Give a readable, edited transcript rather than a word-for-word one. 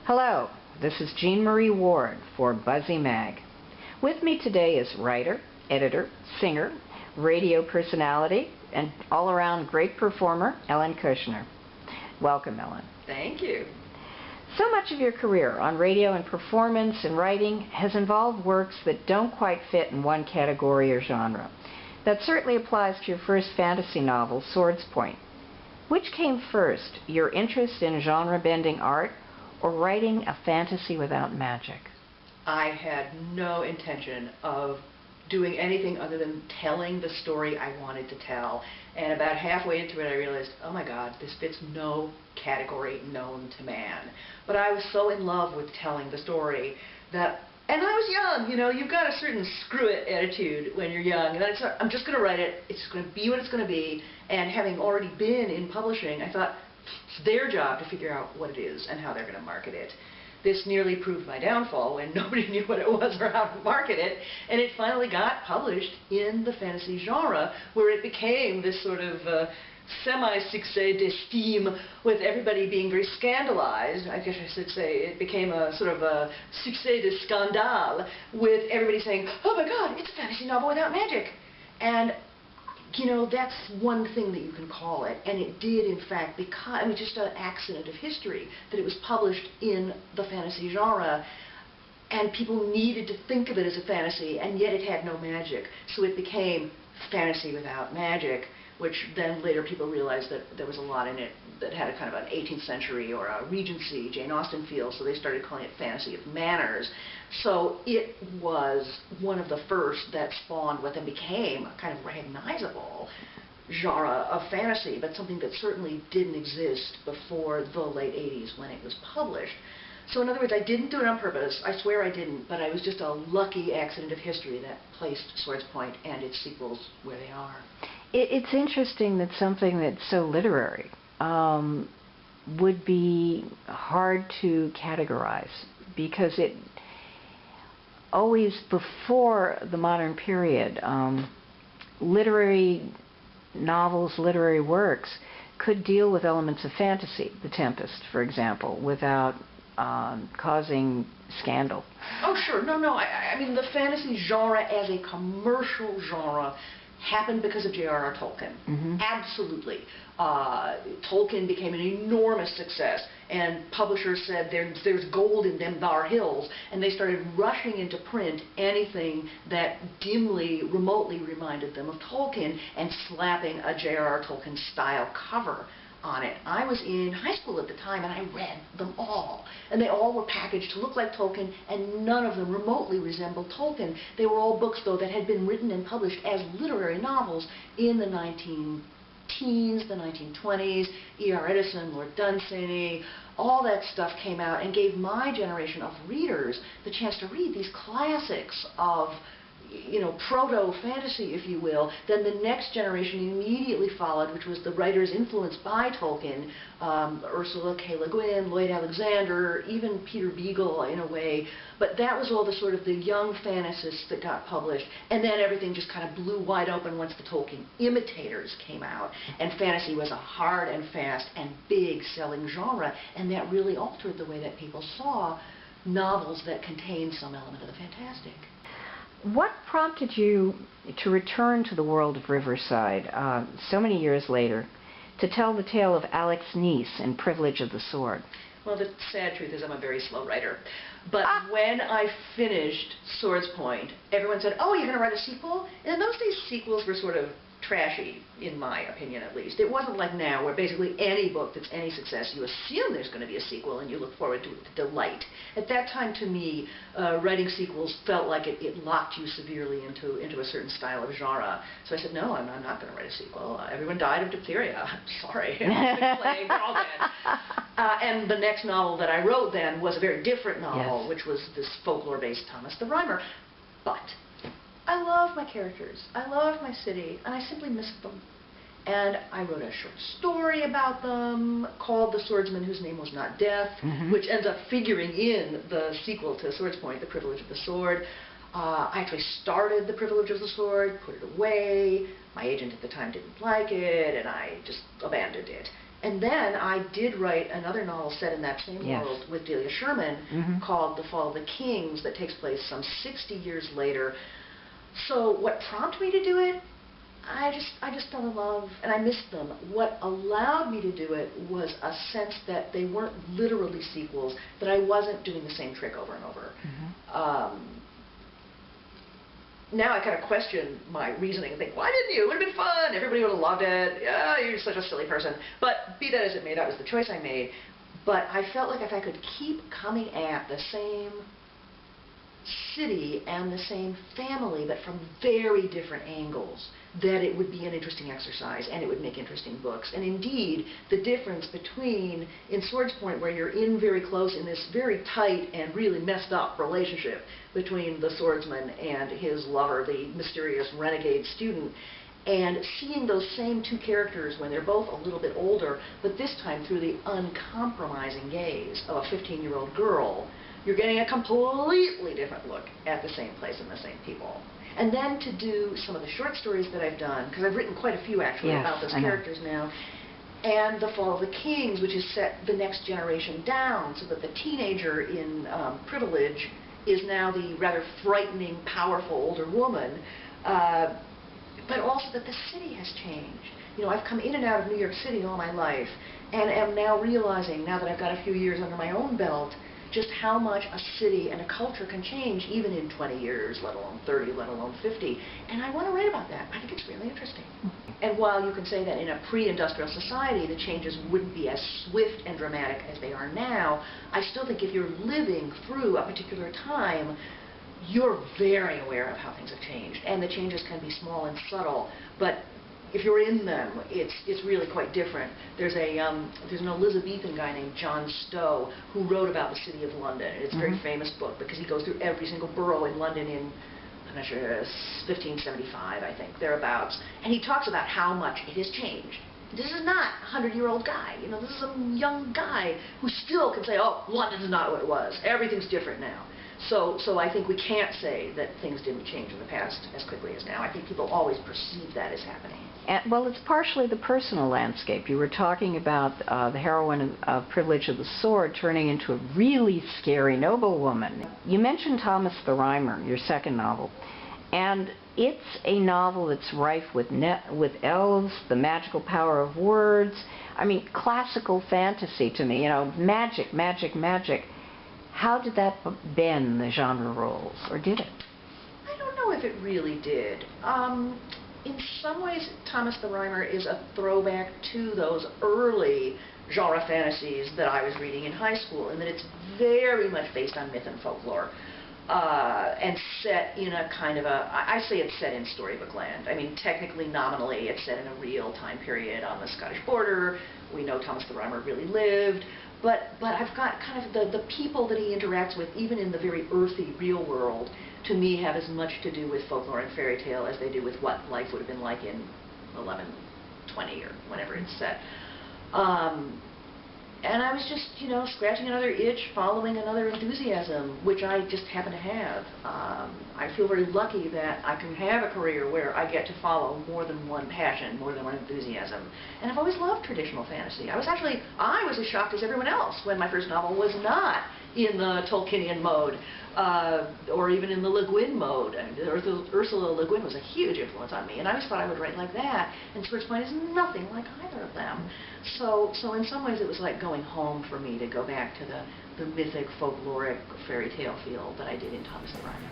Hello, this is Jean Marie Ward for Buzzy Mag. With me today is writer, editor, singer, radio personality, and all-around great performer, Ellen Kushner. Welcome, Ellen. Thank you. So much of your career on radio and performance and writing has involved works that don't quite fit in one category or genre. That certainly applies to your first fantasy novel, Swordspoint. Which came first, your interest in genre-bending art or writing a fantasy without magic? I had no intention of doing anything other than telling the story I wanted to tell. And about halfway into it I realized, oh my God, this fits no category known to man. But I was so in love with telling the story that, and I was young, you know, you've got a certain screw it attitude when you're young. And I'm just going to write it, it's going to be what it's going to be. And having already been in publishing, I thought it's their job to figure out what it is and how they're going to market it. This nearly proved my downfall when nobody knew what it was or how to market it, and it finally got published in the fantasy genre, where it became this sort of semi-succès d'estime, with everybody being very scandalized. I guess I should say it became a sort of a succès de scandale, with everybody saying, oh my God, it's a fantasy novel without magic. And you know, that's one thing that you can call it, and it did in fact become, I mean, just an accident of history that it was published in the fantasy genre, and people needed to think of it as a fantasy, and yet it had no magic, so it became fantasy without magic, which then later people realized that there was a lot in it that had a kind of an 18th century or a Regency, Jane Austen feel, so they started calling it fantasy of manners. So it was one of the first that spawned what then became a kind of recognizable genre of fantasy, but something that certainly didn't exist before the late 80s when it was published. So in other words, I didn't do it on purpose, I swear I didn't, but I was just a lucky accident of history that placed Swordspoint and its sequels where they are. It's interesting that something that's so literary would be hard to categorize, because it always, before the modern period, literary novels, literary works could deal with elements of fantasy, The Tempest, for example, without causing scandal. Oh, sure. No. I mean, the fantasy genre as a commercial genre happened because of J.R.R. Tolkien. Mm-hmm. Absolutely. Tolkien became an enormous success, and publishers said there's gold in them thar hills, and they started rushing into print anything that dimly, remotely reminded them of Tolkien, and slapping a J.R.R. Tolkien style cover on it. I was in high school at the time, and I read them all, and they all were packaged to look like Tolkien, and none of them remotely resembled Tolkien. They were all books, though, that had been written and published as literary novels in the 19-teens, the 1920s. E.R. Edison, Lord Dunsany, all that stuff came out and gave my generation of readers the chance to read these classics of, you know, proto-fantasy, if you will. Then the next generation immediately followed, which was the writers influenced by Tolkien, Ursula K. Le Guin, Lloyd Alexander, even Peter Beagle in a way. But that was all the sort of the young fantasists that got published. And then everything just kind of blew wide open once the Tolkien imitators came out. And fantasy was a hard and fast and big selling genre. And that really altered the way that people saw novels that contained some element of the fantastic. What prompted you to return to the world of Riverside so many years later to tell the tale of Alex Neese in Privilege of the Sword? Well, the sad truth is I'm a very slow writer. But when I finished Swordspoint, everyone said, oh, you're going to write a sequel? And in those days, sequels were sort of trashy, in my opinion at least. It wasn't like now, where basically any book that's any success, you assume there's going to be a sequel and you look forward to it with delight. At that time, to me, writing sequels felt like it locked you severely into a certain style of genre. So I said, no, I'm not going to write a sequel. Everyone died of diphtheria. I'm sorry. They're all dead. And the next novel that I wrote then was a very different novel, yes, which was this folklore-based Thomas the Rhymer. But I love my characters, I love my city, and I simply missed them. And I wrote a short story about them called The Swordsman Whose Name Was Not Death, mm-hmm, which ends up figuring in the sequel to Swordspoint, The Privilege of the Sword. I actually started The Privilege of the Sword, put it away. My agent at the time didn't like it, and I just abandoned it. And then I did write another novel set in that same Yes. world with Delia Sherman Mhm. called The Fall of the Kings that takes place some 60 years later. So what prompted me to do it? I just fell in love and I missed them. What allowed me to do it was a sense that they weren't literally sequels, that I wasn't doing the same trick over and over. Now I kind of question my reasoning and think, why didn't you? It would have been fun. Everybody would have loved it. Yeah, you're such a silly person. But be that as it may, that was the choice I made. But I felt like if I could keep coming at the same city and the same family, but from very different angles, that it would be an interesting exercise and it would make interesting books. And indeed, the difference between, in Swords Point, where you're in very close in this very tight and really messed up relationship between the swordsman and his lover, the mysterious renegade student, and seeing those same two characters when they're both a little bit older, but this time through the uncompromising gaze of a 15-year-old girl, you're getting a completely different look at the same place and the same people. And then to do some of the short stories that I've done, because I've written quite a few actually Yes, about those I know. characters now, and The Fall of the Kings, which is set the next generation down, so that the teenager in Privilege is now the rather frightening, powerful older woman, but also that the city has changed. You know, I've come in and out of New York City all my life, and am now realizing, now that I've got a few years under my own belt, just how much a city and a culture can change even in 20 years, let alone 30, let alone 50. And I want to write about that. I think it's really interesting. And while you can say that in a pre-industrial society the changes wouldn't be as swift and dramatic as they are now, I still think if you're living through a particular time, you're very aware of how things have changed. And the changes can be small and subtle, but if you're in them, it's really quite different. There's an Elizabethan guy named John Stowe who wrote about the city of London. It's a very famous book because he goes through every single borough in London in, I'm not sure, 1575, I think, thereabouts. And he talks about how much it has changed. This is not a 100-year-old guy. You know, this is a young guy who still can say, oh, London's not what it was. Everything's different now. So I think we can't say that things didn't change in the past as quickly as now. I think people always perceive that as happening. And, well, it's partially the personal landscape. You were talking about the heroine of Privilege of the Sword turning into a really scary noblewoman. You mentioned Thomas the Rhymer, your second novel, and it's a novel that's rife with elves, the magical power of words. I mean, classical fantasy to me, you know, magic, magic, magic. How did that bend the genre rules, or did it? I don't know if it really did. In some ways, Thomas the Rhymer is a throwback to those early genre fantasies that I was reading in high school, in that it's very much based on myth and folklore, and set in a kind of a, I say it's set in storybook land. I mean, technically, nominally, it's set in a real time period on the Scottish border. We know Thomas the Rhymer really lived. But I've got kind of the people that he interacts with, even in the very earthy real world, to me have as much to do with folklore and fairy tale as they do with what life would have been like in 1120 or whenever it's set. And I was just, you know, scratching another itch, following another enthusiasm, which I just happen to have. I feel very lucky that I can have a career where I get to follow more than one passion, more than one enthusiasm. And I've always loved traditional fantasy. I was as shocked as everyone else when my first novel was not in the Tolkienian mode, or even in the Le Guin mode. I mean, Ursula Le Guin was a huge influence on me, and I always thought I would write like that, and Swords Point is nothing like either of them. So in some ways it was like going home for me to go back to the mythic, folkloric, fairy tale feel that I did in Thomas the Rhymer.